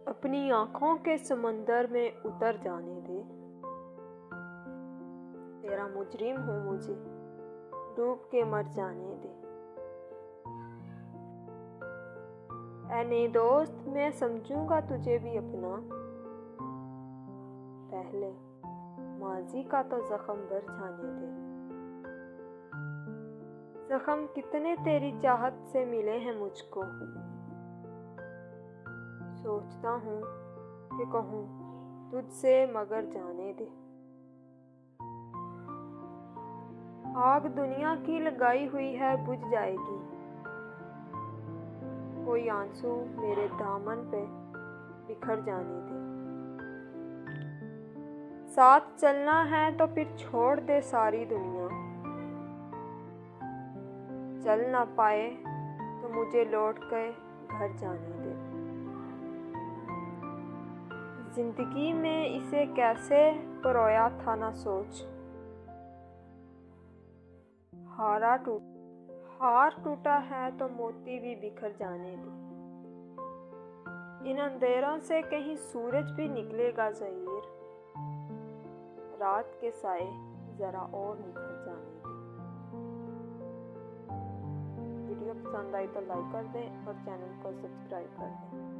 अपनी आंखों के समंदर में उतर जाने दे। तेरा मुजरिम हूँ, मुझे डूब के मर जाने दे। ऐ दोस्त, मैं समझूंगा तुझे भी अपना, पहले माजी का तो जख्म भर जाने दे। जख्म कितने तेरी चाहत से मिले हैं मुझको, सोचता हूँ कि कहूँ तुझसे मगर जाने दे। आग दुनिया की लगाई हुई है, बुझ जाएगी, कोई आंसू मेरे दामन पे बिखर जाने दे। साथ चलना है तो फिर छोड़ दे सारी दुनिया, चल ना पाए तो मुझे लौट के घर जाने दे। जिंदगी में इसे कैसे परोया था ना सोच, हार टूटा है तो मोती भी बिखर जाने दे। इन अंधेरों से कहीं सूरज भी निकलेगा ज़हीर, रात के साए जरा और निखर जाने दे। वीडियो पसंद आई तो लाइक कर दें और चैनल को सब्सक्राइब कर दें।